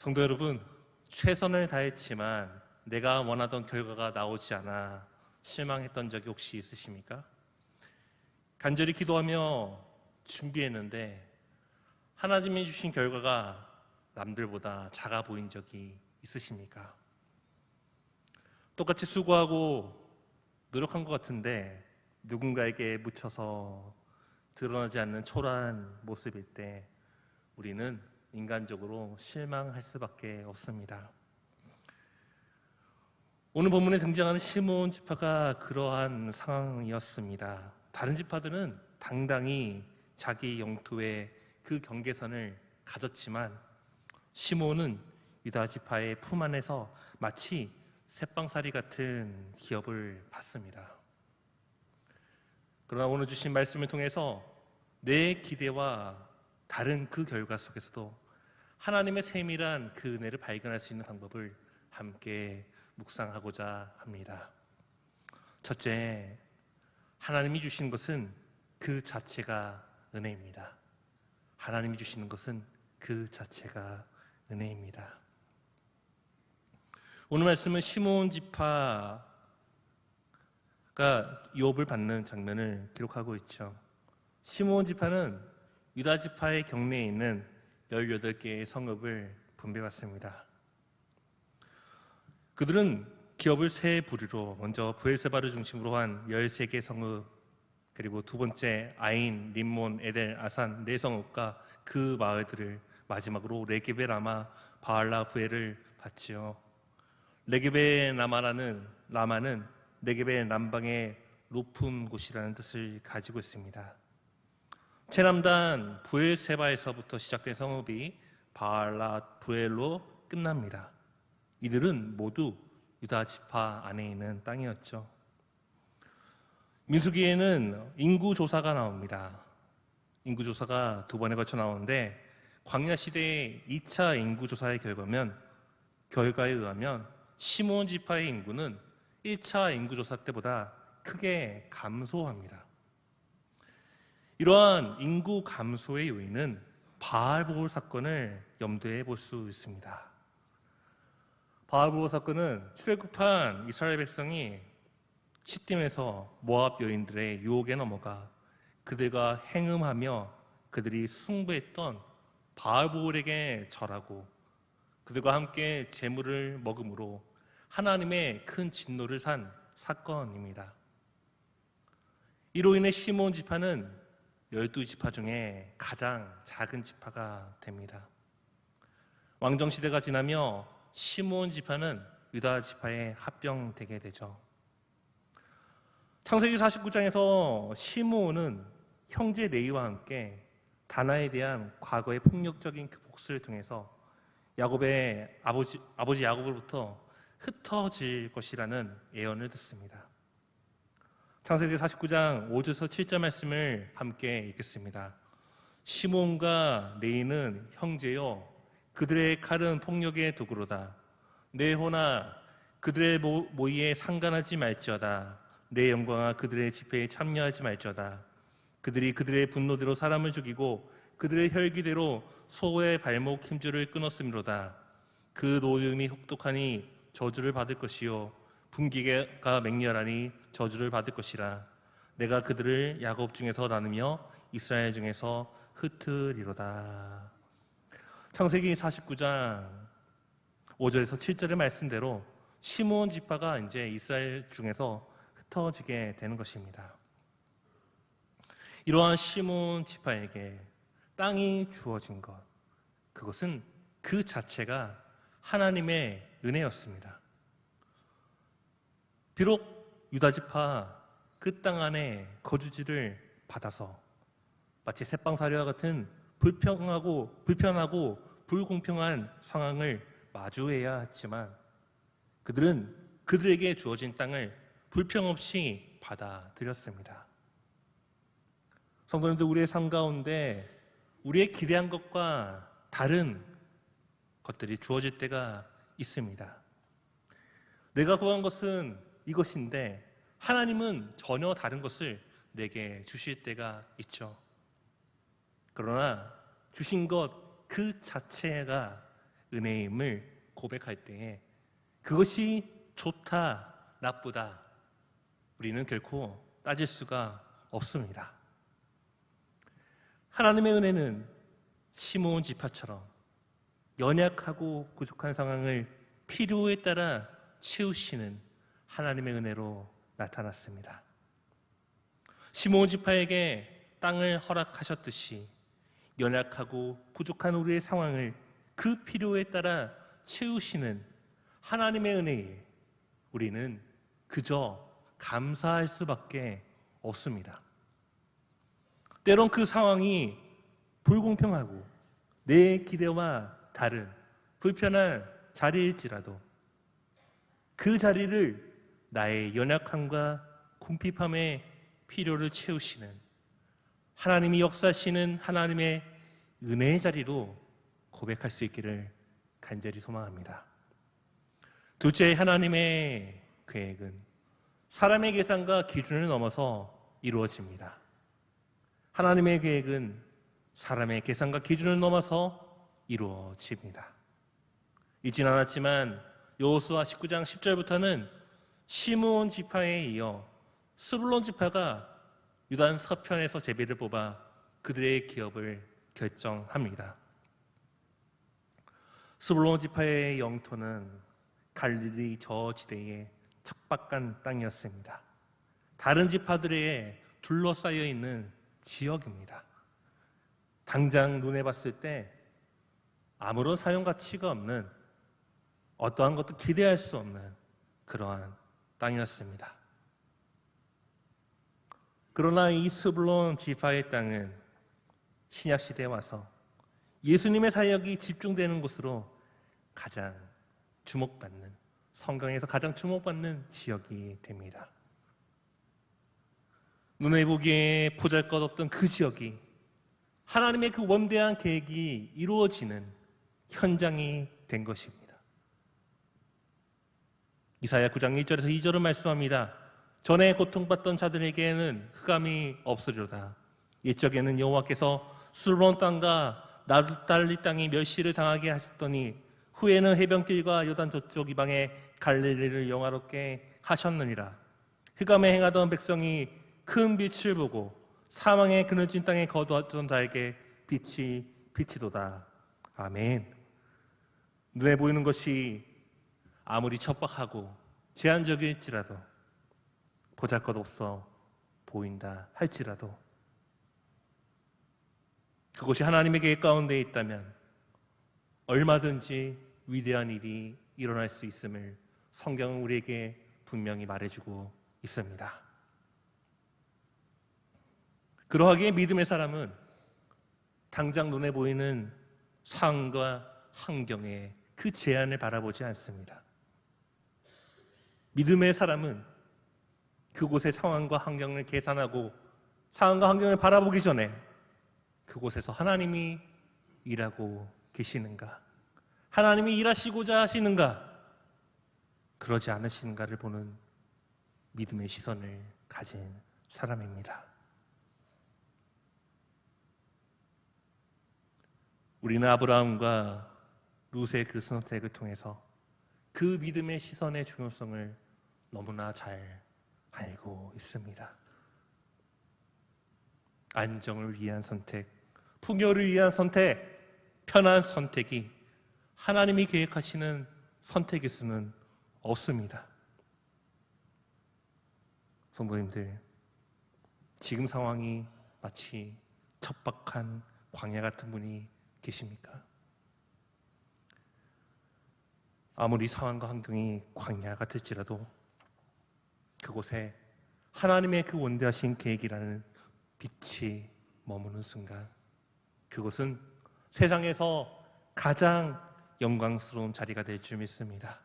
성도 여러분, 최선을 다했지만 내가 원하던 결과가 나오지 않아 실망했던 적이 혹시 있으십니까? 간절히 기도하며 준비했는데 하나님이 주신 결과가 남들보다 작아 보인 적이 있으십니까? 똑같이 수고하고 노력한 것 같은데 누군가에게 묻혀서 드러나지 않는 초라한 모습일 때 우리는 인간적으로 실망할 수밖에 없습니다. 오늘 본문에 등장하는 시므온 지파가 그러한 상황이었습니다. 다른 지파들은 당당히 자기 영토의 그 경계선을 가졌지만 시므온은 유다 지파의 품 안에서 마치 새빵살이 같은 기업을 받습니다. 그러나 오늘 주신 말씀을 통해서 내 기대와 다른 그 결과 속에서도 하나님의 세밀한 그 은혜를 발견할 수 있는 방법을 함께 묵상하고자 합니다. 첫째, 하나님이 주신 것은 그 자체가 은혜입니다. 하나님이 주시는 것은 그 자체가 은혜입니다. 오늘 말씀은 시므온 지파가 유업을 받는 장면을 기록하고 있죠. 시므온 지파는 유다 지파의 경내에 있는 18개의 성읍을 분배받습니다. 그들은 기업을 세 부류로, 먼저 브엘세바를 중심으로 한 13개 성읍, 그리고 두 번째 아인, 림몬, 에델, 아산 네 성읍과 그 마을들을, 마지막으로 레게베, 라마, 바알라, 부엘을 받지요. 레게베 라마는 레게베 남방의 높은 곳이라는 뜻을 가지고 있습니다. 최남단 브엘세바에서부터 시작된 성읍이 바알라, 부엘로 끝납니다. 이들은 모두 유다 지파 안에 있는 땅이었죠. 민수기에는 인구조사가 나옵니다. 인구조사가 두 번에 걸쳐 나오는데 광야 시대의 2차 인구조사의 결과에 의하면 시므온 지파의 인구는 1차 인구조사 때보다 크게 감소합니다. 이러한 인구 감소의 요인은 바알보올 사건을 염두에 볼 수 있습니다. 바알보올 사건은 출애굽한 이스라엘 백성이 시딤에서 모압 여인들의 유혹에 넘어가 그들과 행음하며 그들이 숭배했던 바알보올에게 절하고 그들과 함께 제물을 먹음으로 하나님의 큰 진노를 산 사건입니다. 이로 인해 시므온 지파는 12지파 중에 가장 작은 지파가 됩니다. 왕정시대가 지나며 시므온 지파는 유다 지파에 합병되게 되죠. 창세기 49장에서 시므온은 형제 레위와 함께 다나에 대한 과거의 폭력적인 그 복수를 통해서 야곱의 아버지 야곱으로부터 흩어질 것이라는 예언을 듣습니다. 창세기 49장 5절에서 7절 말씀을 함께 읽겠습니다. 시므온과 레위는 형제요, 그들의 칼은 폭력의 도구로다. 내 호나 그들의 모의에 상관하지 말지어다. 내 영광아 그들의 집회에 참여하지 말지어다. 그들이 그들의 분노대로 사람을 죽이고 그들의 혈기대로 소의 발목 힘줄을 끊었음이로다. 그 노름이 혹독하니 저주를 받을 것이요 분기가 맹렬하니 저주를 받을 것이라. 내가 그들을 야곱 중에서 나누며 이스라엘 중에서 흩으리로다. 창세기 49장 5절에서 7절의 말씀대로 시므온 지파가 이제 이스라엘 중에서 흩어지게 되는 것입니다. 이러한 시므온 지파에게 땅이 주어진 것, 그것은 그 자체가 하나님의 은혜였습니다. 비록 유다 지파 그 땅 안에 거주지를 받아서 마치 새빵사리와 같은 불편하고 불공평한 상황을 마주해야 했지만 그들은 그들에게 주어진 땅을 불평 없이 받아들였습니다. 성도님들, 우리의 삶 가운데 우리의 기대한 것과 다른 것들이 주어질 때가 있습니다. 내가 구한 것은 이것인데 하나님은 전혀 다른 것을 내게 주실 때가 있죠. 그러나 주신 것 그 자체가 은혜임을 고백할 때에 그것이 좋다, 나쁘다 우리는 결코 따질 수가 없습니다. 하나님의 은혜는 시므온 지파처럼 연약하고 부족한 상황을 필요에 따라 채우시는 하나님의 은혜로 나타났습니다. 시므온 지파에게 땅을 허락하셨듯이 연약하고 부족한 우리의 상황을 그 필요에 따라 채우시는 하나님의 은혜에 우리는 그저 감사할 수밖에 없습니다. 때론 그 상황이 불공평하고 내 기대와 다른 불편한 자리일지라도 그 자리를 나의 연약함과 궁핍함의 필요를 채우시는 하나님이 역사하시는 하나님의 은혜의 자리로 고백할 수 있기를 간절히 소망합니다. 둘째, 하나님의 계획은 사람의 계산과 기준을 넘어서 이루어집니다. 하나님의 계획은 사람의 계산과 기준을 넘어서 이루어집니다. 잊진 않았지만 여호수아 19장 10절부터는 시므온 지파에 이어 스불론 지파가 유단 서편에서 제비를 뽑아 그들의 기업을 결정합니다. 스불론 지파의 영토는 갈릴리 저지대의 척박한 땅이었습니다. 다른 지파들에 둘러싸여 있는 지역입니다. 당장 눈에 봤을 때 아무런 사용 가치가 없는, 어떠한 것도 기대할 수 없는 그러한 땅이었습니다. 그러나 이 스불론 지파의 땅은 신약 시대에 와서 예수님의 사역이 집중되는 곳으로 가장 주목받는, 성경에서 가장 주목받는 지역이 됩니다. 눈에 보기에 보잘것없던 그 지역이 하나님의 그 원대한 계획이 이루어지는 현장이 된 것입니다. 이사야 9장 1절에서 2절은 말씀합니다. 전에 고통받던 자들에게는 흑암이 없으리로다. 옛적에는 여호와께서 스불론 땅과 납달리 땅이 멸시를 당하게 하셨더니 후에는 해변길과 요단 저쪽 이방의 갈릴리를 영화롭게 하셨느니라. 흑암에 행하던 백성이 큰 빛을 보고 사망의 그늘진 땅에 거두었던 자에게 빛이 비치도다. 아멘. 눈에 보이는 것이 아무리 척박하고 제한적일지라도, 보잘것없어 보인다 할지라도 그것이 하나님의 계획 가운데 있다면 얼마든지 위대한 일이 일어날 수 있음을 성경은 우리에게 분명히 말해주고 있습니다. 그러하기에 믿음의 사람은 당장 눈에 보이는 상황과 환경의 그 제한을 바라보지 않습니다. 믿음의 사람은 그곳의 상황과 환경을 계산하고 상황과 환경을 바라보기 전에 그곳에서 하나님이 일하고 계시는가, 하나님이 일하시고자 하시는가, 그러지 않으신가를 보는 믿음의 시선을 가진 사람입니다. 우리는 아브라함과 룻의 그 선택을 통해서 그 믿음의 시선의 중요성을 너무나 잘 알고 있습니다. 안정을 위한 선택, 풍요를 위한 선택, 편한 선택이 하나님이 계획하시는 선택일 수는 없습니다. 성도님들, 지금 상황이 마치 척박한 광야 같은 분이 계십니까? 아무리 상황과 환경이 광야 같을지라도 그곳에 하나님의 그 원대하신 계획이라는 빛이 머무는 순간 그곳은 세상에서 가장 영광스러운 자리가 될 줄 믿습니다.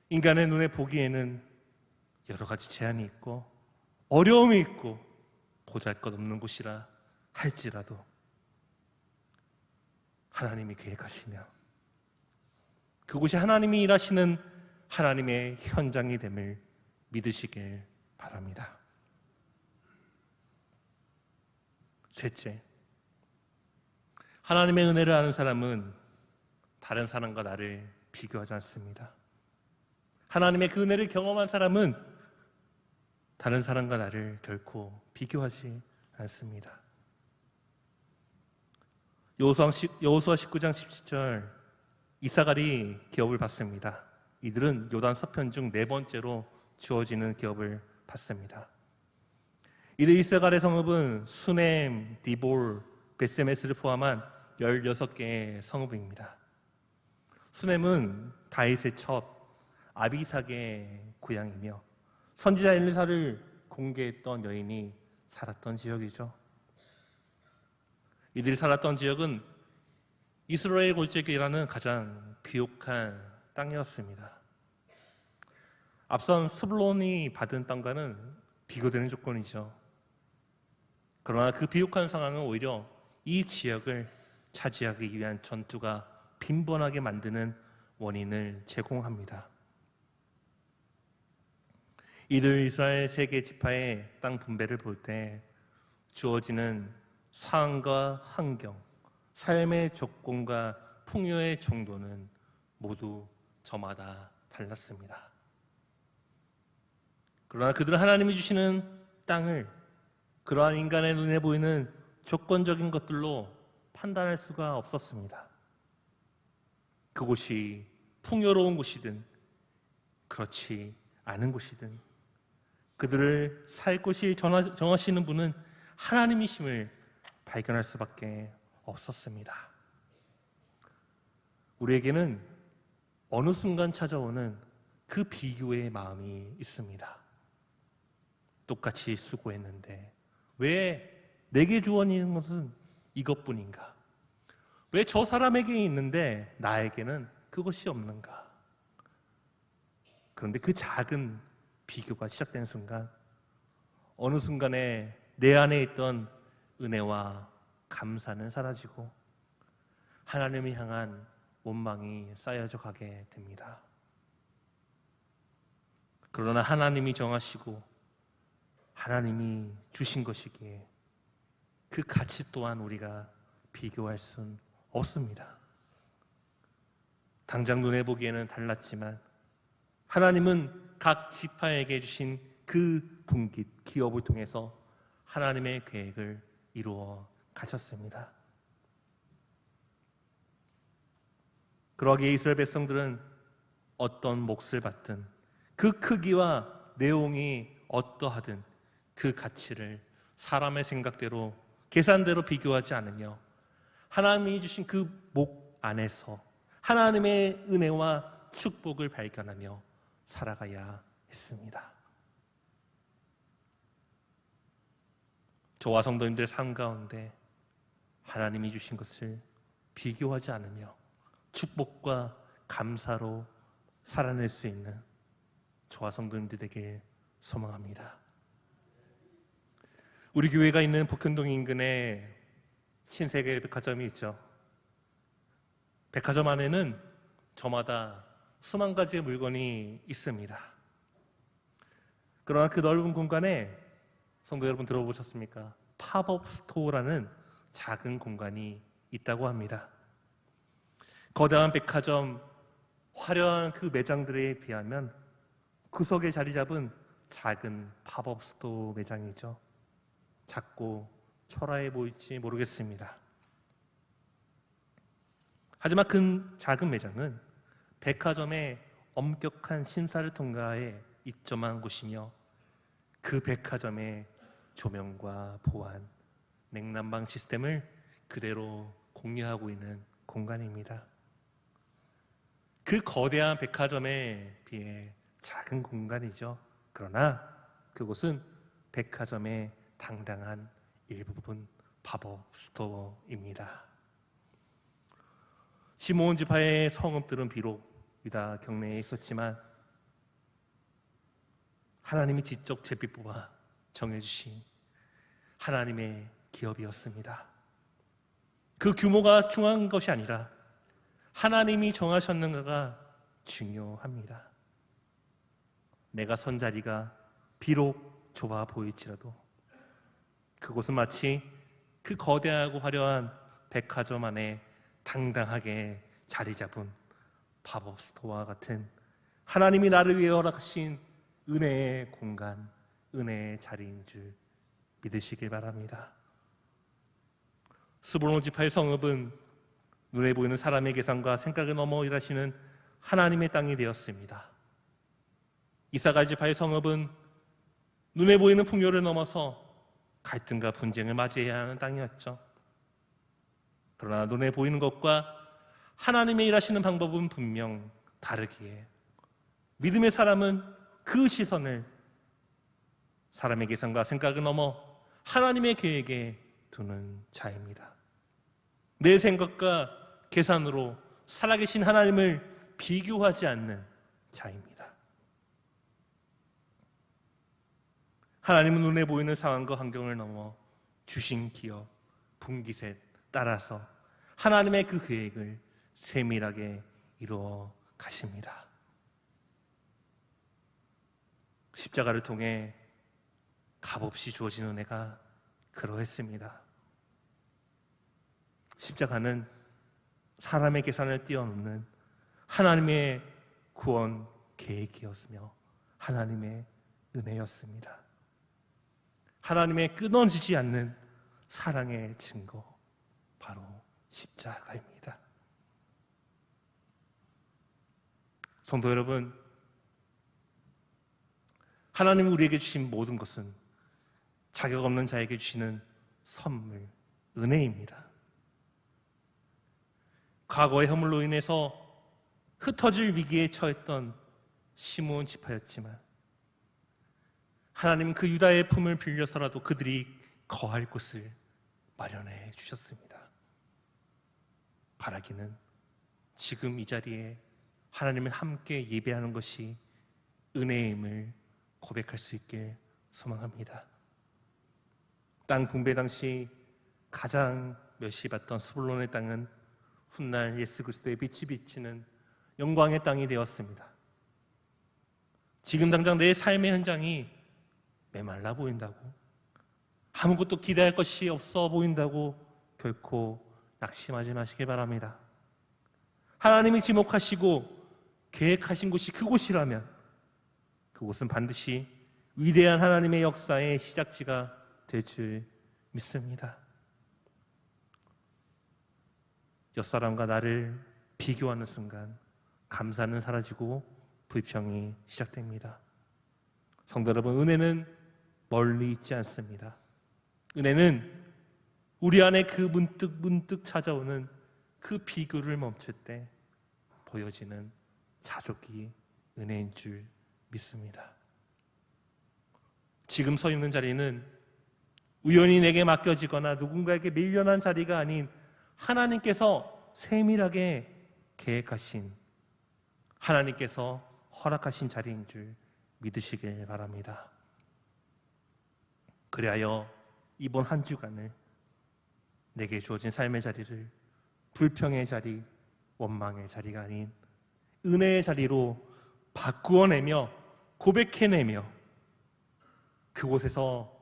인간의 눈에 보기에는 여러 가지 제한이 있고 어려움이 있고 보잘것없는 곳이라 할지라도 하나님이 계획하시며 그곳이 하나님이 일하시는 하나님의 현장이 됨을 믿으시길 바랍니다. 셋째, 하나님의 은혜를 아는 사람은 다른 사람과 나를 비교하지 않습니다. 하나님의 그 은혜를 경험한 사람은 다른 사람과 나를 결코 비교하지 않습니다. 여호수아 19장 17절, 이사갈이 기업을 받습니다. 이들은 요단 서편 중 네 번째로 주어지는 기업을 받습니다. 이들 이사갈의 성읍은 수넴, 디볼, 베세메스를 포함한 16개의 성읍입니다. 수넴은 다윗의 첩 아비삭의 고향이며 선지자 엘리사를 공개했던 여인이 살았던 지역이죠. 이들이 살았던 지역은 이스라엘 골짜기라는 가장 비옥한 땅이었습니다. 앞선 스불론이 받은 땅과는 비교되는 조건이죠. 그러나 그 비옥한 상황은 오히려 이 지역을 차지하기 위한 전투가 빈번하게 만드는 원인을 제공합니다. 이들 이스라엘 세 개 지파의 땅 분배를 볼 때 주어지는 상황과 환경, 삶의 조건과 풍요의 정도는 모두 저마다 달랐습니다. 그러나 그들은 하나님이 주시는 땅을 그러한 인간의 눈에 보이는 조건적인 것들로 판단할 수가 없었습니다. 그곳이 풍요로운 곳이든 그렇지 않은 곳이든 그들을 살 곳이 정하시는 분은 하나님이심을 발견할 수밖에 없었습니다. 우리에게는 어느 순간 찾아오는 그 비교의 마음이 있습니다. 똑같이 수고했는데 왜 내게 주어지는 것은 이것뿐인가? 왜 저 사람에게 있는데 나에게는 그것이 없는가? 그런데 그 작은 비교가 시작된 순간, 어느 순간에 내 안에 있던 은혜와 감사는 사라지고 하나님을 향한 원망이 쌓여져 가게 됩니다. 그러나 하나님이 정하시고 하나님이 주신 것이기에 그 가치 또한 우리가 비교할 수는 없습니다. 당장 눈에 보기에는 달랐지만 하나님은 각 지파에게 주신 그 분깃, 기업을 통해서 하나님의 계획을 이루어 가셨습니다. 그러기에 이스라엘 백성들은 어떤 몫을 받든 그 크기와 내용이 어떠하든 그 가치를 사람의 생각대로 계산대로 비교하지 않으며 하나님이 주신 그 목 안에서 하나님의 은혜와 축복을 발견하며 살아가야 했습니다. 저와 성도님들의 삶 가운데 하나님이 주신 것을 비교하지 않으며 축복과 감사로 살아낼 수 있는 저와 성도님들 되길 소망합니다. 우리 교회가 있는 복현동 인근에 신세계 백화점이 있죠. 백화점 안에는 저마다 수만 가지의 물건이 있습니다. 그러나 그 넓은 공간에 성도 여러분 들어보셨습니까? 팝업 스토어라는 작은 공간이 있다고 합니다. 거대한 백화점, 화려한 그 매장들에 비하면 구석에 자리 잡은 작은 팝업 스토어 매장이죠. 작고 초라해 보일지 모르겠습니다. 하지만 그 작은 매장은 백화점의 엄격한 심사를 통과해 입점한 곳이며 그 백화점의 조명과 보안, 냉난방 시스템을 그대로 공유하고 있는 공간입니다. 그 거대한 백화점에 비해 작은 공간이죠. 그러나 그곳은 백화점의 당당한 일부분 팝업 스토어입니다. 시므온 지파의 성읍들은 비록 유다 경내에 있었지만 하나님이 직접 제비 뽑아 정해주신 하나님의 기업이었습니다. 그 규모가 중요한 것이 아니라 하나님이 정하셨는가가 중요합니다. 내가 선 자리가 비록 좁아 보일지라도 그곳은 마치 그 거대하고 화려한 백화점 안에 당당하게 자리 잡은 팝업 스토어와 같은 하나님이 나를 위해 허락하신 은혜의 공간, 은혜의 자리인 줄 믿으시길 바랍니다. 스불론 지파의 성읍은 눈에 보이는 사람의 계산과 생각을 넘어 일하시는 하나님의 땅이 되었습니다. 이사갈 지파의 성읍은 눈에 보이는 풍요를 넘어서 갈등과 분쟁을 맞이해야 하는 땅이었죠. 그러나 눈에 보이는 것과 하나님의 일하시는 방법은 분명 다르기에 믿음의 사람은 그 시선을 사람의 계산과 생각을 넘어 하나님의 계획에 두는 자입니다. 내 생각과 계산으로 살아계신 하나님을 비교하지 않는 자입니다. 하나님은 눈에 보이는 상황과 환경을 넘어 주신 기업, 분기셋 따라서 하나님의 그 계획을 세밀하게 이루어 가십니다. 십자가를 통해 값없이 주어진 은혜가 그러했습니다. 십자가는 사람의 계산을 뛰어넘는 하나님의 구원 계획이었으며 하나님의 은혜였습니다. 하나님의 끊어지지 않는 사랑의 증거, 바로 십자가입니다. 성도 여러분, 하나님이 우리에게 주신 모든 것은 자격 없는 자에게 주시는 선물, 은혜입니다. 과거의 허물로 인해서 흩어질 위기에 처했던 시므온 지파였지만 하나님은 그 유다의 품을 빌려서라도 그들이 거할 곳을 마련해 주셨습니다. 바라기는 지금 이 자리에 하나님을 함께 예배하는 것이 은혜임을 고백할 수 있게 소망합니다. 땅 분배 당시 가장 멸시받던 스불론의 땅은 훗날 예수 그리스도의 빛이 비치는 영광의 땅이 되었습니다. 지금 당장 내 삶의 현장이 메말라 보인다고, 아무것도 기대할 것이 없어 보인다고 결코 낙심하지 마시길 바랍니다. 하나님이 지목하시고 계획하신 곳이 그곳이라면 그곳은 반드시 위대한 하나님의 역사의 시작지가 될 줄 믿습니다. 옆사람과 나를 비교하는 순간 감사는 사라지고 불평이 시작됩니다. 성도 여러분, 은혜는 멀리 있지 않습니다. 은혜는 우리 안에 그 문득 찾아오는 그 비교를 멈출 때 보여지는 자족이 은혜인 줄 믿습니다. 지금 서 있는 자리는 우연히 내게 맡겨지거나 누군가에게 밀려난 자리가 아닌 하나님께서 세밀하게 계획하신, 하나님께서 허락하신 자리인 줄 믿으시길 바랍니다. 그리하여 이번 한 주간을 내게 주어진 삶의 자리를 불평의 자리, 원망의 자리가 아닌 은혜의 자리로 바꾸어내며 고백해내며 그곳에서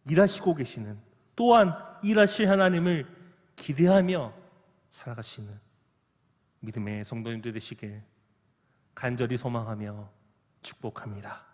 일하시고 계시는, 또한 일하실 하나님을 기대하며 살아가시는 믿음의 성도님들 되시길 간절히 소망하며 축복합니다.